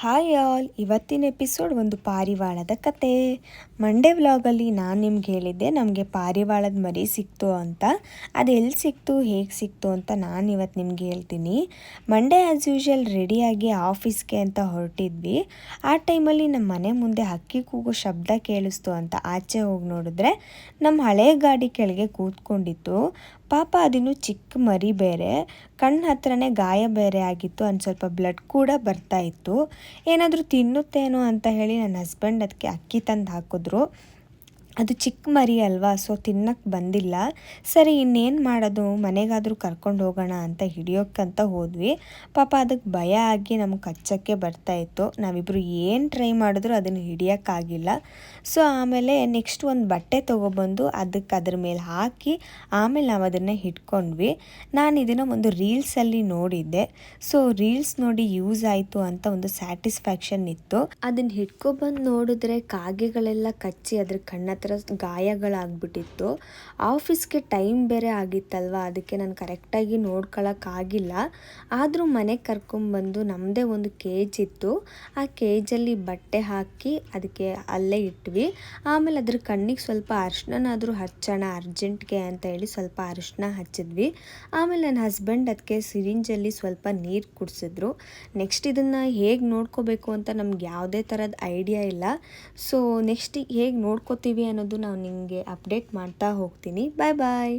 Hi all, ಇವತ್ತಿನ episode ಒಂದು ಪಾರಿವಾಳದ ಕತೆ. ಮಂಡೇ ವ್ಲಾಗಲ್ಲಿ ನಾನು ನಿಮ್ಗೆ ಹೇಳಿದ್ದೆ ನಮಗೆ ಪಾರಿವಾಳದ ಮರಿ ಸಿಕ್ತು ಅಂತ. ಅದು ಎಲ್ಲಿ ಸಿಕ್ತು, ಹೇಗೆ ಸಿಕ್ತು ಅಂತ ನಾನು ಇವತ್ತು ನಿಮ್ಗೆ ಹೇಳ್ತೀನಿ. ಮಂಡೇ ಆ್ಯಸ್ ಯೂಶ್ವಲ್ ರೆಡಿಯಾಗಿ ಆಫೀಸ್ಗೆ ಅಂತ ಹೊರಟಿದ್ವಿ. ಆ ಟೈಮಲ್ಲಿ ನಮ್ಮ ಮನೆ ಮುಂದೆ ಹಕ್ಕಿ ಕೂಗೋ ಶಬ್ದ ಕೇಳಿಸ್ತು ಅಂತ ಆಚೆ ಹೋಗಿ ನೋಡಿದ್ರೆ ನಮ್ಮ ಹಳೆ ಗಾಡಿ ಕೆಳಗೆ ಕೂತ್ಕೊಂಡಿತ್ತು. ಪಾಪ ಅದಿನ್ನೂ ಚಿಕ್ಕ ಮರಿ ಬೇರೆ, ಕಣ್ಣು ಹತ್ರನೇ ಗಾಯ ಬೇರೆ ಆಗಿತ್ತು. ಸ್ವಲ್ಪ ಬ್ಲಡ್ ಕೂಡ ಬರ್ತಾ ಇತ್ತು. ಏನಾದರೂ ತಿನ್ನುತ್ತೇನೋ ಅಂತ ಹೇಳಿ ನನ್ನ ಹಸ್ಬೆಂಡ್ ಅದಕ್ಕೆ ಅಕ್ಕಿ ತಂದು ಹಾಕಿದ್ರು. ಅದು ಚಿಕ್ಕ ಮರಿ ಅಲ್ವಾ, ಸೊ ತಿನ್ನಕ್ಕೆ ಬಂದಿಲ್ಲ. ಸರಿ ಇನ್ನೇನು ಮಾಡೋದು, ಮನೆಗಾದರೂ ಕರ್ಕೊಂಡು ಹೋಗೋಣ ಅಂತ ಹಿಡಿಯೋಕ್ಕಂತ ಹೋದ್ವಿ. ಪಾಪ ಅದಕ್ಕೆ ಭಯ ಆಗಿ ನಮ್ಗೆ ಕಚ್ಚಕ್ಕೆ ಬರ್ತಾಯಿತ್ತು. ನಾವಿಬ್ಬರು ಏನು ಟ್ರೈ ಮಾಡಿದ್ರು ಅದನ್ನು ಹಿಡಿಯೋಕ್ಕಾಗಿಲ್ಲ. ಸೊ ಆಮೇಲೆ ನೆಕ್ಸ್ಟ್ ಒಂದು ಬಟ್ಟೆ ತೊಗೊಬಂದು ಅದಕ್ಕೆ ಅದ್ರ ಮೇಲೆ ಹಾಕಿ ಆಮೇಲೆ ನಾವು ಅದನ್ನು ಹಿಡ್ಕೊಂಡ್ವಿ. ನಾನು ಇದನ್ನು ಒಂದು ರೀಲ್ಸಲ್ಲಿ ನೋಡಿದ್ದೆ. ಸೊ ರೀಲ್ಸ್ ನೋಡಿ ಯೂಸ್ ಆಯಿತು ಅಂತ ಒಂದು ಸ್ಯಾಟಿಸ್ಫ್ಯಾಕ್ಷನ್ ಇತ್ತು. ಅದನ್ನು ಹಿಡ್ಕೊಬಂದು ನೋಡಿದ್ರೆ ಕಾಗೆಗಳೆಲ್ಲ ಕಚ್ಚಿ ಅದ್ರ ಕಣ್ಣ ಗಾಯಗಳಾಗ್ಬಿಟ್ಟಿತ್ತು. ಆಫೀಸ್ಗೆ ಟೈಮ್ ಬೇರೆ ಆಗಿತ್ತಲ್ವ, ಅದಕ್ಕೆ ನಾನು ಕರೆಕ್ಟಾಗಿ ನೋಡ್ಕೊಳ್ಳೋಕ್ಕಾಗಿಲ್ಲ. ಆದರೂ ಮನೆಗೆ ಕರ್ಕೊಂಬಂದು ನಮ್ಮದೇ ಒಂದು ಕೇಜ್ ಇತ್ತು, ಆ ಕೇಜಲ್ಲಿ ಬಟ್ಟೆ ಹಾಕಿ ಅದಕ್ಕೆ ಅಲ್ಲೇ ಇಟ್ವಿ. ಆಮೇಲೆ ಅದ್ರ ಕಣ್ಣಿಗೆ ಸ್ವಲ್ಪ ಅರಿಶಿಣನಾದರೂ ಹಚ್ಚೋಣ ಅರ್ಜೆಂಟ್ಗೆ ಅಂತ ಹೇಳಿ ಸ್ವಲ್ಪ ಅರಿಶಿಣ ಹಚ್ಚಿದ್ವಿ. ಆಮೇಲೆ ನನ್ನ ಹಸ್ಬೆಂಡ್ ಅದಕ್ಕೆ ಸಿರಿಂಜಲ್ಲಿ ಸ್ವಲ್ಪ ನೀರು ಕುಡಿಸಿದ್ರು. ನೆಕ್ಸ್ಟ್ ಇದನ್ನು ಹೇಗೆ ನೋಡ್ಕೋಬೇಕು ಅಂತ ನಮ್ಗೆ ಯಾವುದೇ ಥರದ ಐಡಿಯಾ ಇಲ್ಲ. ಸೊ ನೆಕ್ಸ್ಟ್ ಹೇಗೆ ನೋಡ್ಕೋತೀವಿ ಅನ್ನೋದು ನಾವು ನಿಮಗೆ ಅಪ್ಡೇಟ್ ಮಾಡ್ತಾ ಹೋಗ್ತೀನಿ. ಬಾಯ್ ಬಾಯ್.